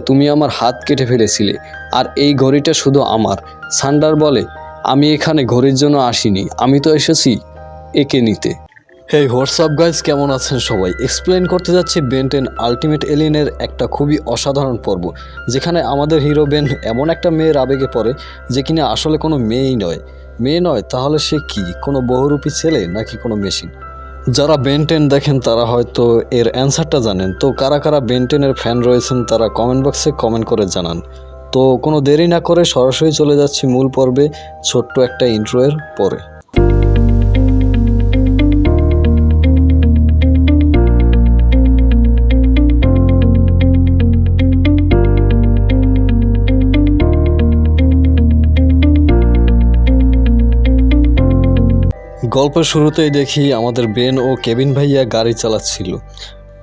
তুমি আমার হাত কেটে ফেলেছিলে আর এই ঘড়িটা শুধু আমার। সান্ডার বলে, আমি এখানে ঘড়ির জন্য আসিনি, আমি তো এসেছি একে নিতে। হেই হোয়াটসঅ্যাপ গাইজ, কেমন আছেন সবাই? এক্সপ্লেন করতে যাচ্ছি বেন 10 আলটিমেট এলিয়েনের একটা খুবই অসাধারণ পর্ব, যেখানে আমাদের হিরো বেন এমন একটা মেয়ের আবেগে পড়ে যে কিনা আসলে কোনো মেয়েই নয়। মেয়ে নয় তাহলে সে কি, কোনো বহুরূপী ছেলে নাকি কোনো মেশিন? যারা বেন 10 দেখেন তারা হয়তো এর অ্যান্সারটা জানেন। তো কারা কারা বেন 10-এর ফ্যান রয়েছেন তারা কমেন্ট বক্সে কমেন্ট করে জানান। তো কোনো দেরি না করে সরাসরি চলে যাচ্ছি মূল পর্বে, ছোট্ট একটা ইন্ট্রোয়ের পরে। গল্পের শুরুতেই দেখি আমাদের বেন ও কেভিন ভাইয়া গাড়ি চালাচ্ছিল।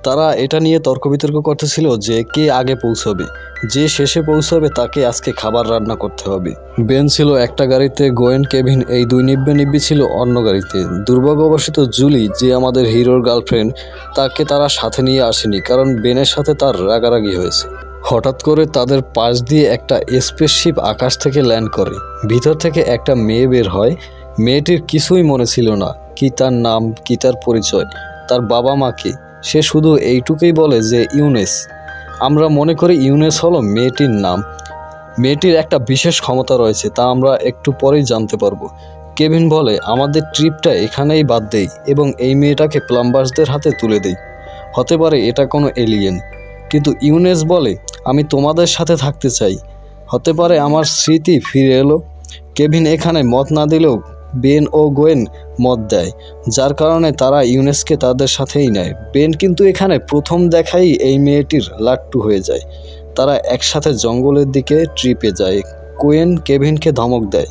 তারা এটা নিয়ে তর্ক বিতর্ক করতেছিল যে কে আগে পৌঁছাবে, যে শেষে পৌঁছাবে তাকে আজকে খাবার রান্না করতে হবে। বেন ছিল একটা গাড়িতে, গোয়েন কেভিন এই দুই নিব্বে ছিল অন্য গাড়িতে। দুর্ভাগ্যবশত জুলি, যে আমাদের হিরোর গার্লফ্রেন্ড, তাকে তারা সাথে নিয়ে আসেনি, কারণ বেনের সাথে তার রাগারাগি হয়েছে। হঠাৎ করে তাদের পাশ দিয়ে একটা স্পেসশিপ আকাশ থেকে ল্যান্ড করে। ভিতর থেকে একটা মেয়ে বের হয়। মেয়েটির কিছুই মনে ছিল না, কি তার নাম, কি তার পরিচয়, তার বাবা মাকে। সে শুধু এইটুকুই বলে যে ইউনেস। আমরা মনে করি ইউনেস হলো মেয়েটির নাম। মেয়েটির একটা বিশেষ ক্ষমতা রয়েছে, তা আমরা একটু পরেই জানতে পারবো। কেভিন বলে, আমাদের ট্রিপটা এখানেই বাদ দেই এবং এই মেয়েটাকে প্লাম্বার্সদের হাতে তুলে দেই। হতে পারে এটা কোনো এলিয়েন। কিন্তু ইউনেস বলে, আমি তোমাদের সাথে থাকতে চাই। হতে পারে আমার স্মৃতি ফিরে এলো। কেভিন এখানে মত না দিলেও বেন ও গোয়েন মত দেয়, যার কারণে তারা ইউনেসকে তাদের সাথেই নেয়। বেন কিন্তু এখানে প্রথম দেখাই এই মেয়েটির লাট্টু হয়ে যায়। তারা একসাথে জঙ্গলের দিকে ট্রিপে যায়। কোয়েন কেভিনকে ধমক দেয়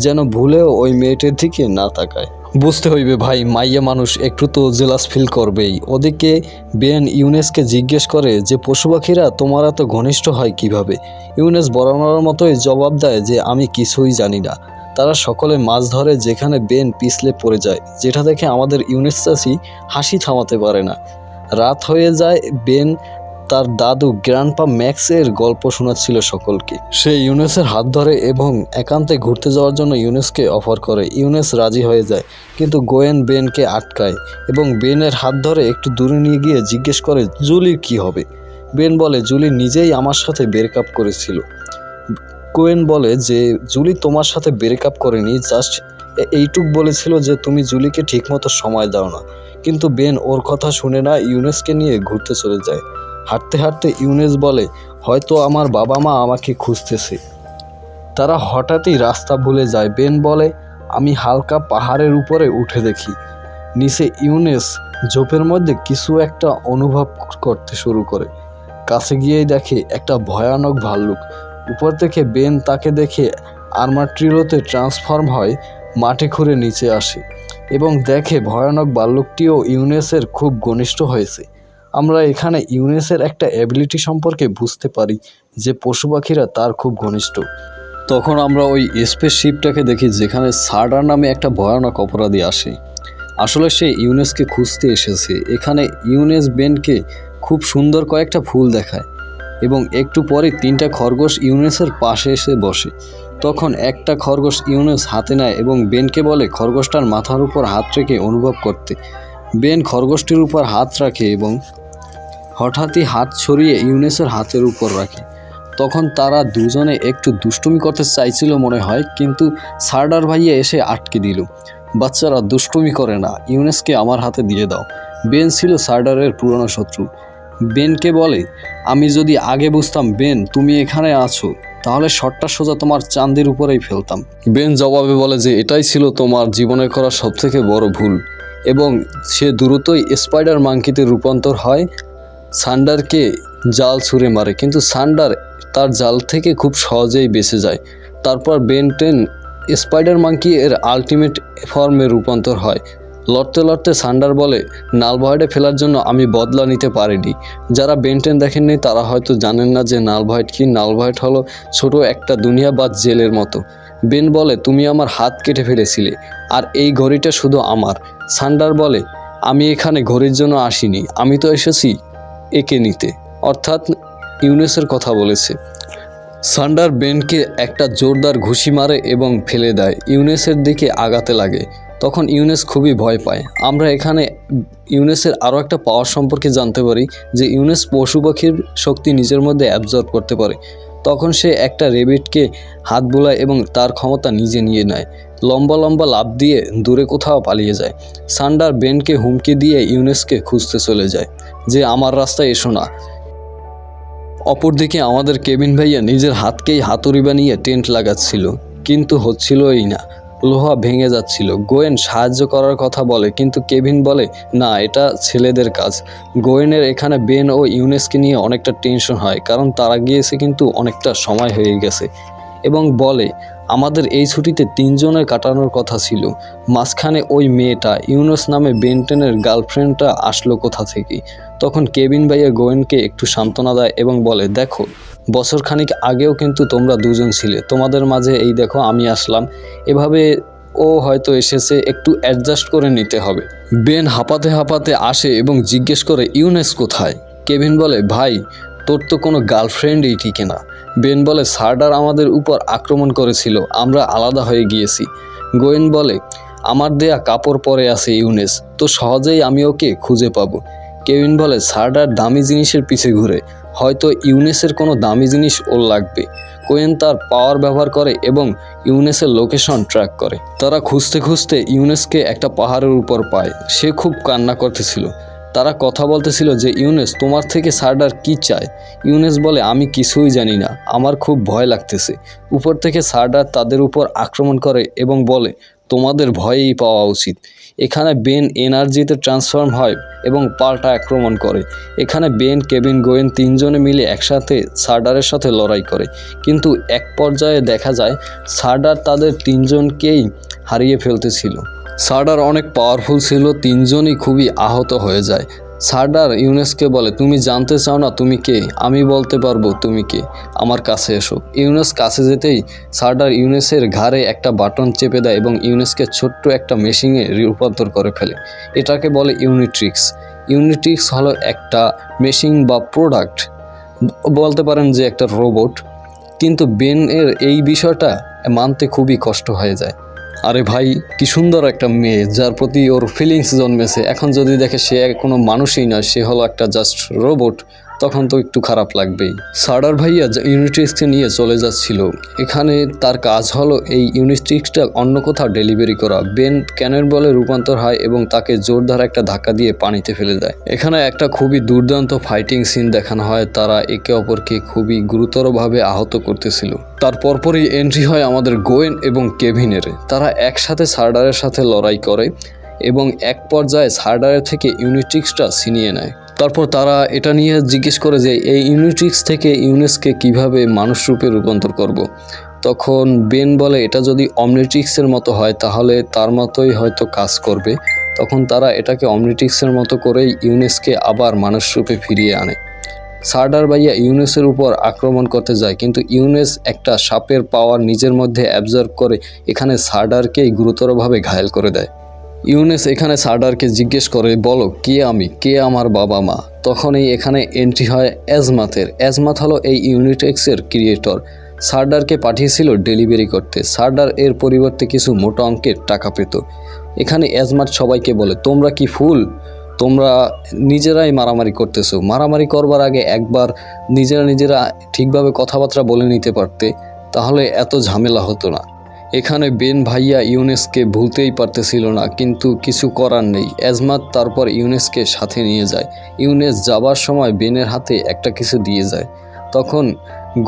যেন ভুলেও ওই মেয়েটির দিকে না তাকায়। বুঝতে হইবে ভাই, মাইয়া মানুষ একটু তো জেলাস ফিল করবেই। ওদিকে বেন ইউনেসকে জিজ্ঞেস করে যে পশু পাখিরা তোমার এত ঘনিষ্ঠ হয় কিভাবে। ইউনেস বরাবরের মতোই জবাব দেয় যে আমি কিছুই জানি না। তারা সকলে মাছ ধরে, যেখানে বেন পিছলে পড়ে যায়, যেটা দেখে আমাদের ইউনেস চাচি হাসি থামাতে পারে না। রাত হয়ে যায়। বেন তার দাদু গ্র্যান্ডপা ম্যাক্সের গল্প শোনাচ্ছিল সকলকে। সে ইউনেসের হাত ধরে এবং একান্তে ঘুরতে যাওয়ার জন্য ইউনেসকে অফার করে। ইউনেস রাজি হয়ে যায়, কিন্তু গোয়েন বেনকে আটকায় এবং বেনের হাত ধরে একটু দূরে নিয়ে গিয়ে জিজ্ঞেস করে জুলির কি হবে। বেন বলে, জুলি নিজেই আমার সাথে ব্রেকআপ করেছিল। কোয়েন বলে যে জুলি তোমার সাথে ব্রেকআপ করেনি, জাস্ট এইটুক বলেছিল যে তুমি জুলিকে ঠিকমতো সময় দাও না। কিন্তু বেন ওর কথা শুনে না, ইউনেসকে নিয়ে ঘুরতে চলে যায়। হাঁটতে হাঁটতে ইউনেস বলে, হয়তো আমার বাবা মা আমাকে খুঁজতেছে। তারা হঠাৎই রাস্তা ভুলে যায়। বেন বলে, আমি হালকা পাহাড়ের উপরে উঠে দেখি। নিচে ইউনেস ঝোপের মধ্যে কিছু একটা অনুভব করতে শুরু করে। কাছে গিয়েই দেখে একটা ভয়ানক ভাল্লুক। উপর থেকে বেন তাকে দেখে আর্মাট্রিলোতে ট্রান্সফর্ম হয়, মাটি খুঁড়ে নিচে আসে এবং দেখে ভয়ানক ভাল্লুকটিও ইউনেসের খুব ঘনিষ্ঠ হয়েছে। আমরা এখানে ইউনেসের একটা অ্যাবিলিটি সম্পর্কে বুঝতে পারি যে পশু পাখিরা তার খুব ঘনিষ্ঠ। তখন আমরা ওই স্পেসশিপটাকে দেখি, যেখানে সার্ডার নামে একটা ভয়ানক অপরাধী আসে। আসলে সে ইউনেসকে খুঁজতে এসেছে। এখানে ইউনেস বেনকে খুব সুন্দর কয়েকটা ফুল দেখায় এবং একটু পরে 3টা খরগোশ ইউনেসের পাশে এসে বসে। তখন একটা খরগোশ ইউনেস হাতে নেয় এবং বেনকে বলে খরগোশটার মাথার উপর হাত রেখে অনুভব করতে। বেন খরগোশটির উপর হাত রাখে এবং হঠাৎই হাত ছড়িয়ে ইউনেসের হাতের উপর রাখে। তখন তারা দুজনে একটু দুষ্টুমি করতে চাইছিল মনে হয়, কিন্তু সার্ডার ভাইয়া এসে আটকে দিল। বাচ্চারা দুষ্টুমি করে না, ইউনেসকে আমার হাতে দিয়ে দাও। বেন ছিল সার্ডারের পুরনো শত্রু। বেনকে বলে, আমি যদি আগে বুঝতাম বেন তুমি এখানে আছো, তাহলে শটটা সোজা তোমার চান্দির উপরেই ফেলতাম। বেন জবাবে বলে যে এটাই ছিল তোমার জীবনে করা সবথেকে বড় ভুল, এবং সে দ্রুতই স্পাইডার মাঙ্কিতে রূপান্তর হয়। সান্ডারকে জাল ছুঁড়ে মারে, কিন্তু সান্ডার তার জাল থেকে খুব সহজেই বেঁচে যায়। তারপর বেন 10 স্পাইডার মাঙ্কি এর আলটিমেট ফর্মে রূপান্তর হয়। লড়তে লড়তে সান্ডার বলে, নাল ভয়েডে ফেলার জন্য আমি বদলা নিতে পারিনি। যারা বেন 10 দেখেননি তারা হয়তো জানেন না যে নাল ভয়েড কি। নাল ভয়েড হলো ছোট একটা দুনিয়া বা জেলের মতো। বেন বলে, তুমি আমার হাত কেটে ফেলেছিলে আর এই ঘড়িটা শুধু আমার। সান্ডার বলে, আমি এখানে ঘড়ির জন্য আসিনি, আমি তো এসেছি একে নিতে। অর্থাৎ ইউনেসের কথা বলেছে। সান্ডার বেনকে একটা জোরদার ঘুষি মারে এবং ফেলে দেয়, ইউনেসের দিকে আগাতে লাগে। তখন ইউনেস খুবই ভয় পায়। আমরা এখানে ইউনেসের আরও একটা পাওয়ার সম্পর্কে জানতে পারি যে ইউনেস পশু পাখির শক্তি নিজের মধ্যে অ্যাবজর্ব করতে পারে। তখন সে একটা রেবিটকে হাত বোলায় এবং তার ক্ষমতা নিজে নিয়ে নেয়, লম্বা লম্বা লাফ দিয়ে দূরে কোথাও পালিয়ে যায়। সান্ডার বেনকে হুমকি দিয়ে ইউনেসকে খুঁজতে চলে যায় যে আমার রাস্তায় এসো না। অপরদিকে আমাদের কেভিন ভাইয়া নিজের হাতকেই হাতুড়ি বানিয়ে টেন্ট লাগাচ্ছিল, কিন্তু হচ্ছিলই না, লোহা ভেঙে যাচ্ছিল। গোয়েন সাহায্য করার কথা বলে, কিন্তু কেভিন বলে না, এটা ছেলেদের কাজ। গোয়েনের এখানে বেন ও ইউনেসকে নিয়ে অনেকটা টেনশন হয়, কারণ তারা গিয়েছে কিন্তু অনেকটা সময় হয়ে গেছে, এবং বলে আমাদের এই ছুটিতে 3 জনের কাটানোর কথা ছিল। মাঝখানে ওই মেয়েটা ইউনেস নামে বেন্টেনের গার্লফ্রেন্ডটা আসলো কোথা থেকে? তখন কেভিন ভাইয়া গোয়েনকে একটু সান্ত্বনা দেয় এবং বলে দেখো, বছর খানিক আগেও কিন্তু তোমরা দুজন ছিলে, তোমাদের মাঝে এই দেখো আমি আসলাম, এভাবে ও হয়তো এসেছে, একটু অ্যাডজাস্ট করে নিতে হবে। বেন হাঁপাতে হাঁপাতে আসে এবং জিজ্ঞেস করে ইউনেস কোথায়? কেভিন বলে ভাই, তোর তো কোনো গার্লফ্রেন্ডই ঠিক না। বেন বলে সার্ডার আমাদের উপর আক্রমণ করেছিল, আমরা আলাদা হয়ে গিয়েছি। গোয়েন বলে আমার দেয়া কাপড় পরে আছে ইউনেস, তো সহজেই আমি ওকে খুঁজে পাবো। কেভিন বলে সার্ডার দামি জিনিসের পিছে ঘুরে, হয়তো ইউনেসের কোনো দামি জিনিস ওর লাগবে। কোয়েন তার পাওয়ার ব্যবহার করে এবং ইউনেসের লোকেশন ট্র্যাক করে। তারা খুঁজতে খুঁজতে ইউনেসকে একটা পাহাড়ের উপর পায়। সে খুব কান্না করতেছিল। তারা কথা বলতেছিল যে ইউনেস তোমার থেকে সার্ডার কি চায়? ইউনেস বলে আমি কিছুই জানি না, আমার খুব ভয় লাগতেছে। উপর থেকে সার্ডার তাদের উপর আক্রমণ করে এবং বলে তোমাদের ভয়েই পাওয়া উচিত। এখানে বেন এনার্জিতে ট্রান্সফর্ম হয় এবং পাল্টা আক্রমণ করে। এখানে বেন, কেভিন, গোয়েন 3 জনে মিলে একসাথে সার্ডারের সাথে লড়াই করে, কিন্তু এক পর্যায়ে দেখা যায় সার্ডার তাদের 3 জনকেই হারিয়ে ফেলতেছিল। সার্ডার অনেক পাওয়ারফুল ছিল, 3 জনই খুবই আহত হয়ে যায়। সার্ডার ইউনেসকে বলে তুমি জানতে চাও না তুমি কে? আমি বলতে পারবো তুমি কে, আমার কাছে এসো। ইউনেস কাছে যেতেই সার্ডার ইউনেসের ঘাড়ে একটা বাটন চেপে দেয় এবং ইউনেসকে ছোট্ট একটা মেশিনে রূপান্তর করে ফেলে। এটাকে বলে ইউনিট্রিক্স। ইউনিট্রিক্স হলো একটা মেশিন বা প্রোডাক্ট, বলতে পারেন যে একটা রোবট। কিন্তু বেন এর এই বিষয়টা মানতে খুবই কষ্ট হয়ে যায়। আরে ভাই, কি সুন্দর একটা মেয়ে যার প্রতি ওর ফিলিংস জন্মেছে, এখন যদি দেখে সে কোনো মানুষই নয়, সে হলো একটা জাস্ট রোবট, তখন তো একটু খারাপ লাগবেই। সার্ডার ভাইয়া ইউনিট্রিক্সকে নিয়ে চলে যাচ্ছিল। এখানে তার কাজ হলো এই ইউনিট্রিক্সটা অন্য কোথাও ডেলিভারি করা। বেন ক্যানন বলে রূপান্তর হয় এবং তাকে জোরদার একটা ধাক্কা দিয়ে পানিতে ফেলে দেয়। এখানে একটা খুবই দুর্দান্ত ফাইটিং সিন দেখানো হয়, তারা একে অপরকে খুবই গুরুতরভাবে আহত করতেছিল। তার পরপরই এন্ট্রি হয় আমাদের গোয়েন এবং কেভিনের। তারা একসাথে সার্ডারের সাথে লড়াই করে এবং এক পর্যায়ে সার্ডারের থেকে ইউনিট্রিক্সটা ছিনিয়ে নেয়। তারপর তারা এটা নিয়ে জিজ্ঞেস করে যে এই ইউনিট্রিক্স থেকে ইউনেসকে কিভাবে মানুষ রূপে রূপান্তর করব। তখন বেন বলে এটা যদি অমনিট্রিক্সের মতো হয় তাহলে তার মতোই হয়তো কাজ করবে। তখন তারা এটাকে অমনিট্রিক্সের মতো করেই ইউনেসকে আবার মানুষ রূপে ফিরিয়ে আনে। সার্ডার ভাইয়া ইউনেসের উপর আক্রমণ করতে যায়, কিন্তু ইউনেস একটা সাপের পাওয়ার নিজের মধ্যে অ্যাবজর্ব করে এখানে সার্ডারকেই গুরুতরভাবে ঘায়েল করে দেয়। ইউনেস এখানে সার্ডারকে জিজ্ঞেস করে বলো কে আমি, কে আমার বাবা মা? তখনই এখানে এন্ট্রি হয় অ্যাজমাথের। অ্যাজমাথ হলো এই ইউনিট্রিক্সের ক্রিয়েটর। সার্ডারকে পাঠিয়েছিল ডেলিভারি করতে। সার্ডার এর পরিবর্তে কিছু মোটা অঙ্কের টাকা পেত। এখানে অ্যাজমাথ সবাইকে বলে তোমরা কি ফুল? তোমরা নিজেরাই মারামারি করতেছো। মারামারি করবার আগে একবার নিজেরা ঠিকভাবে কথাবার্তা বলে নিতে পারতে, তাহলে এত ঝামেলা হতো না। এখানে বেন ভাইয়া ইউনেসকে ভুলতেই পারতেছিল না, কিন্তু কিছু করার নেই। অ্যাজমাথ তারপর ইউনেসকে সাথে নিয়ে যায়। ইউনেস যাবার সময় বেনের হাতে একটা কিছু দিয়ে যায়। তখন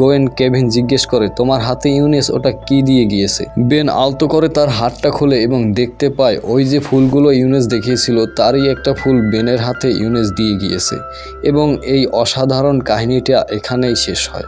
গোয়েন কেভিন জিজ্ঞেস করে তোমার হাতে ইউনেস ওটা কি দিয়ে গিয়েছে? বেন আলতো করে তার হাতটা খোলে এবং দেখতে পায় ওই যে ফুলগুলো ইউনেস দেখিয়েছিল তারই একটা ফুল বেনের হাতে ইউনেস দিয়ে গিয়েছে। এবং এই অসাধারণ কাহিনীটা এখানেই শেষ হয়।